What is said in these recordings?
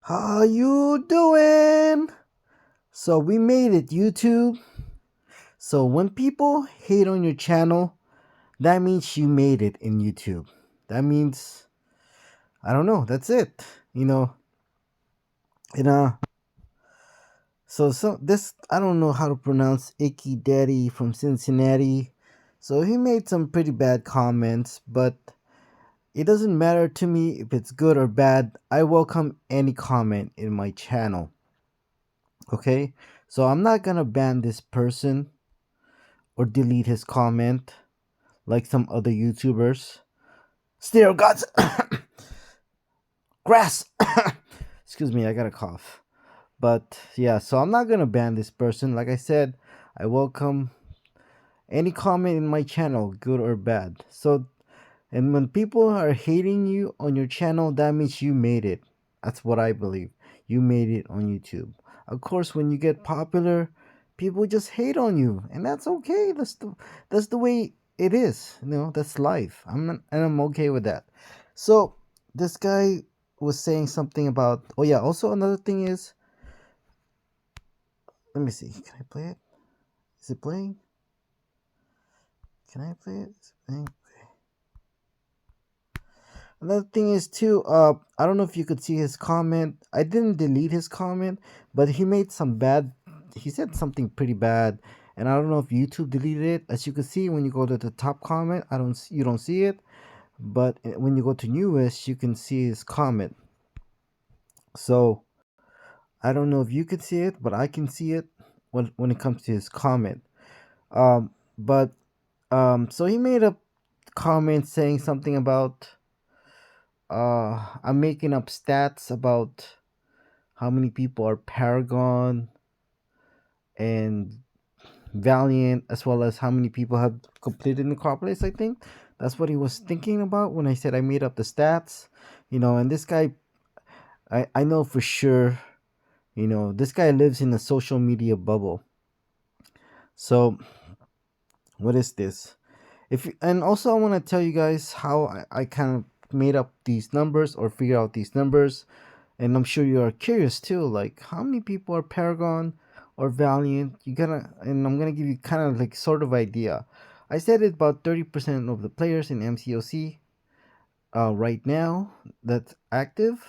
How you doing? So we made it, YouTube. So when people hate on your channel, that means you made it in YouTube. That means I don't know. That's it. You know. And so this I don't know how to pronounce Icky Daddy from Cincinnati. So he made some pretty bad comments, but it doesn't matter to me if it's good or bad. I welcome any comment in my channel. Okay? So I'm not gonna ban this person or delete his comment like some other YouTubers. Stereo Gods Grass Excuse me, I got a cough. But yeah, so I'm not gonna ban this person. Like I said, I welcome any comment in my channel, good or bad. So and when people are hating you on your channel, that means you made it. That's what I believe. You made it on YouTube. Of course, when you get popular, people just hate on you, and that's okay. That's the way it is. You know, that's life. I'm okay with that. So this guy was saying something about. Oh yeah. Also, another thing is, let me see. Can I play it? Is it playing? Can I play it? Is it playing? Another thing is too, I don't know if you could see his comment. I didn't delete his comment, but he made some bad. He said something pretty bad, and I don't know if YouTube deleted it. As you can see, when you go to the top comment, you don't see it, but when you go to newest, you can see his comment. So I don't know if you could see it, but I can see it when it comes to his comment. But so he made a comment saying something about I'm making up stats about how many people are Paragon and Valiant, as well as how many people have completed Necropolis. I think that's what he was thinking about when I said I made up the stats. And this guy, I know for sure, this guy lives in a social media bubble. So, what is this? And also, I want to tell you guys how I kind of made up these numbers or figure out these numbers. And I'm sure you are curious too, like how many people are Paragon or Valiant. And I'm gonna give you kind of like sort of idea. I said it about 30% of the players in MCOC right now that's active,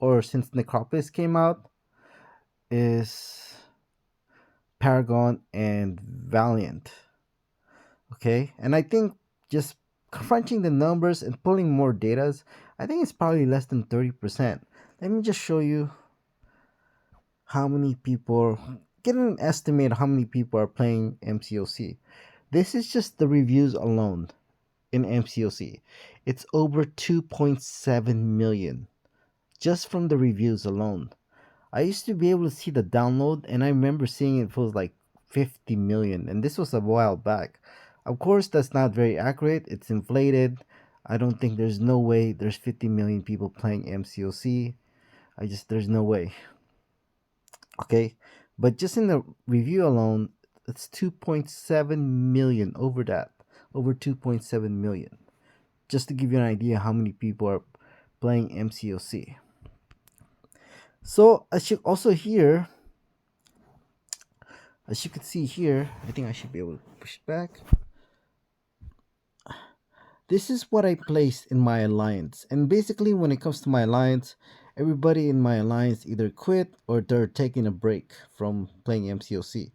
or since Necropolis came out, is Paragon and Valiant. Okay, and I think just crunching the numbers and pulling more datas, I think it's probably less than 30%. Let me just show you how many people, get an estimate of how many people are playing MCOC. This is just the reviews alone in MCOC. It's over 2.7 million just from the reviews alone. I used to be able to see the download, and I remember seeing it was like 50 million, and this was a while back. Of course, that's not very accurate, it's inflated. I don't think there's no way there's 50 million people playing MCOC. There's no way. Okay, but just in the review alone, it's 2.7 million, over 2.7 million, just to give you an idea how many people are playing MCOC. So as you also here, as you can see here, I think I should be able to push it back. This is what I placed in my alliance, and basically when it comes to my alliance, everybody in my alliance either quit or they're taking a break from playing MCOC.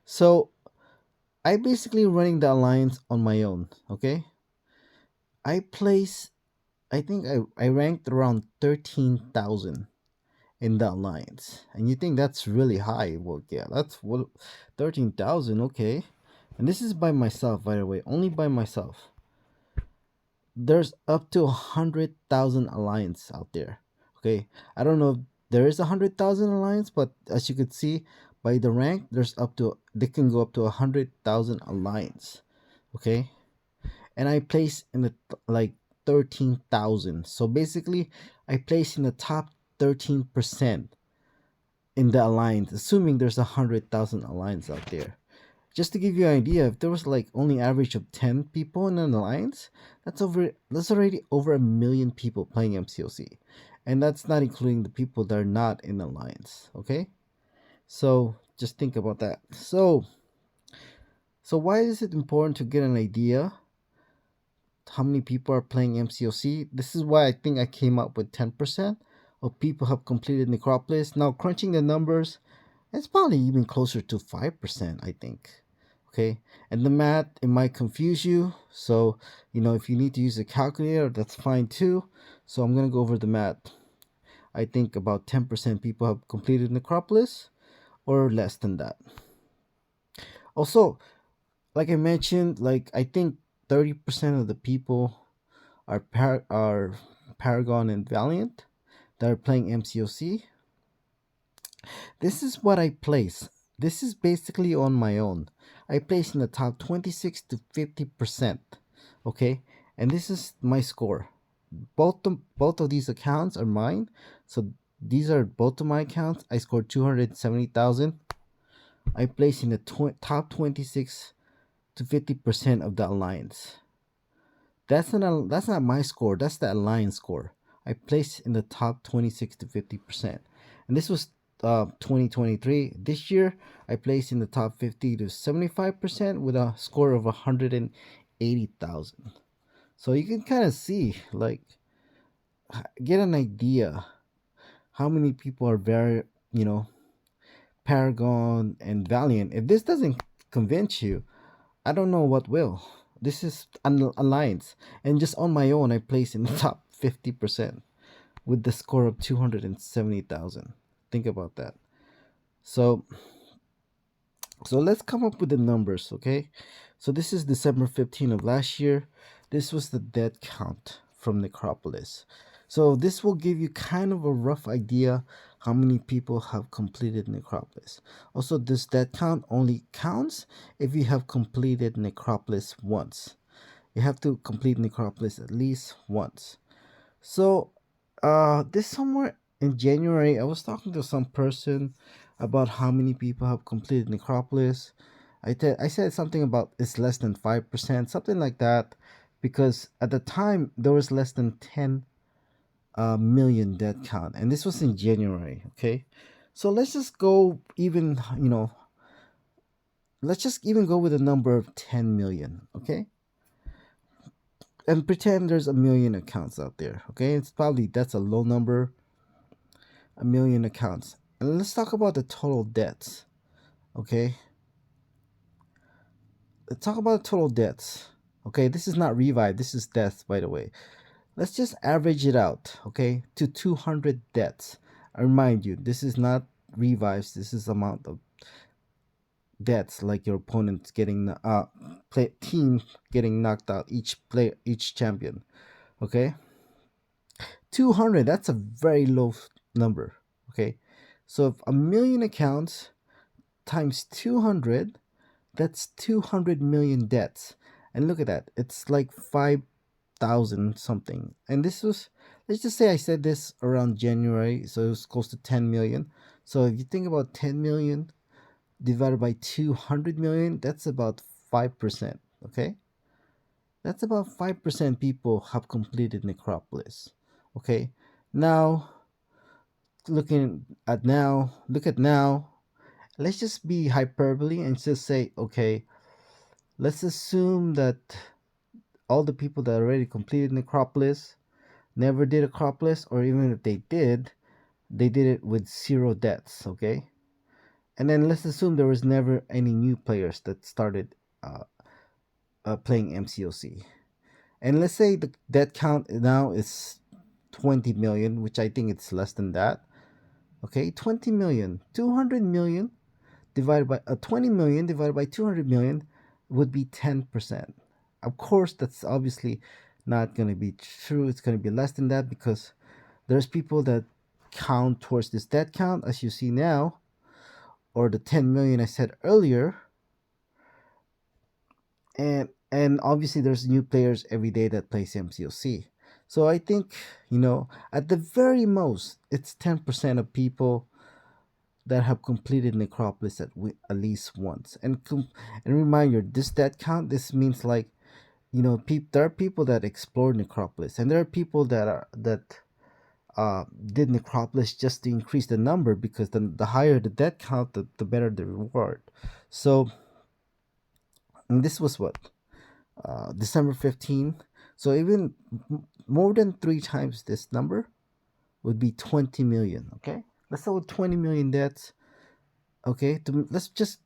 So I basically running the alliance on my own. Okay, I place, I think I ranked around 13,000 in the alliance, and you think that's really high? Well, yeah, that's what, 13,000. Okay, and this is by myself, by the way, only by myself. There's up to 100,000 alliance out there. Okay, I don't know if there is 100,000 alliance, but as you could see by the rank, they can go up to 100,000 alliance. Okay, and I place in the like 13,000. So basically, I place in the top 13% in the alliance, assuming there's 100,000 alliance out there. Just to give you an idea, if there was like only average of 10 people in an alliance, that's already over a million people playing MCOC. and that's not including the people that are not in alliance. Okay, so just think about that. So why is it important to get an idea how many people are playing MCOC? This is why I think I came up with 10% of people have completed Necropolis. Now crunching the numbers, it's probably even closer to 5%, I think. Okay, and the math, it might confuse you. So, if you need to use a calculator, that's fine too. So I'm gonna go over the math. I think about 10% people have completed Necropolis or less than that. Also, like I mentioned, like I think 30% of the people are Paragon and Valiant that are playing MCOC. This is what I place. This is basically on my own. I place in the top 26 to 50%. Okay? And this is my score. Both of these accounts are mine. So these are both of my accounts. I scored 270,000. I place in the top 26 to 50% of the alliance. That's not my score. That's the alliance score. I placed in the top 26 to 50%, and this was 2023. This year, I placed in the top 50 to 75% with a score of 180,000. So you can kind of see, like, get an idea how many people are very, Paragon and Valiant. If this doesn't convince you, I don't know what will. This is an alliance, and just on my own, I placed in the top 50% with the score of 270,000. Think about that. So, so let's come up with the numbers, okay? So this is December 15 of last year. This was the death count from Necropolis. So this will give you kind of a rough idea how many people have completed Necropolis. Also, this death count only counts if you have completed Necropolis once. You have to complete Necropolis at least once. So, this somewhere in January, I was talking to some person about how many people have completed Necropolis. I said something about it's less than 5%, something like that, because at the time there was less than 10 million death count, and this was in January. Okay, so let's just go even, let's just even go with a number of 10 million. Okay, and pretend there's a million accounts out there. Okay, it's probably that's a low number, a million accounts. And let's talk about the total deaths. Okay, let's talk about the total deaths. Okay, this is not revive, this is deaths, by the way. Let's just average it out, okay, to 200 deaths. I remind you, this is not revives, this is amount of deaths, like your opponent's getting team getting knocked out, each champion. Okay, 200, that's a very low number. Okay, so if a million accounts times 200, that's 200 million deaths. And look at that, it's like 5,000 something. And this was, let's just say I said this around January, so it was close to 10 million. So if you think about 10 million divided by 200 million, that's about 5%. Okay, that's about 5% people have completed Necropolis. Okay, now look at now. Let's just be hyperbole and just say, okay, let's assume that all the people that already completed Necropolis never did Acropolis, or even if they did it with 0 deaths. Okay, and then let's assume there was never any new players that started playing MCOC, and let's say the death count now is 20 million, which I think it's less than that. Okay, 20 million, 200 million divided by 20 million divided by 200 million would be 10%. Of course, that's obviously not going to be true. It's going to be less than that, because there's people that count towards this death count, as you see now, or the 10 million I said earlier. And obviously there's new players every day that plays MCOC. So I think, at the very most, it's 10% of people that have completed Necropolis at least once. And reminder, this death count, this means like, there are people that explore Necropolis, and there are people that did Necropolis just to increase the number, because the higher the death count, the better the reward. So, and this was what, December 15th. So even more than three times this number would be 20 million. Okay, let's start with 20 million deaths. Okay, let's just,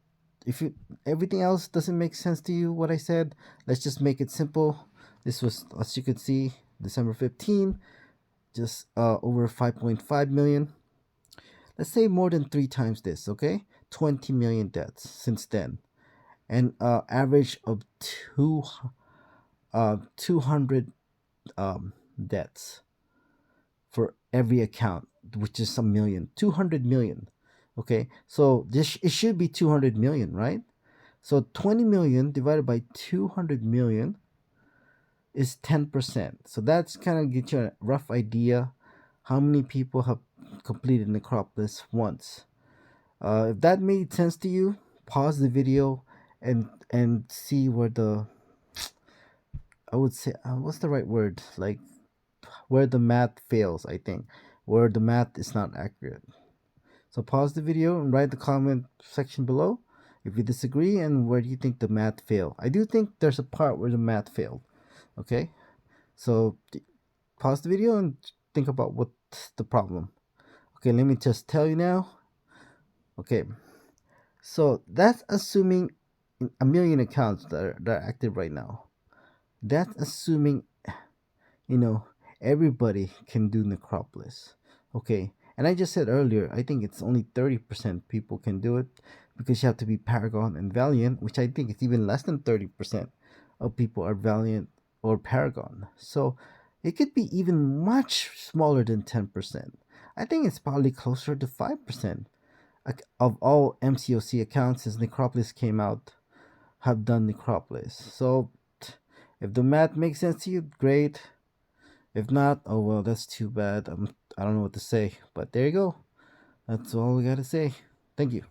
if you, everything else doesn't make sense to you what I said, let's just make it simple. This was, as you can see, December 15th, just over 5.5 million. Let's say more than three times this. Okay, 20 million deaths since then, and average of 200 deaths for every account, which is a million, 200 million. Okay, so this, it should be 200 million, right? So 20 million divided by 200 million is 10%. So that's kind of get you a rough idea how many people have completed Necropolis once. If that made sense to you, pause the video and see where the, I would say, what's the right word, like where the math fails. I think where the math is not accurate. So pause the video and write the comment section below if you disagree and where do you think the math failed. I do think there's a part where the math failed. Okay, so pause the video and think about what's the problem. Okay, let me just tell you now. Okay, so that's assuming a million accounts that are active right now. That's assuming, you know, everybody can do Necropolis. Okay, and I just said earlier, I think it's only 30% people can do it, because you have to be Paragon and Valiant, which I think is even less than 30% of people are Valiant or Paragon. So it could be even much smaller than 10%. I think it's probably closer to 5% of all MCOC accounts since Necropolis came out have done Necropolis. So if the math makes sense to you, great. If not, oh well, that's too bad. I don't know what to say. But there you go. That's all we gotta say. Thank you.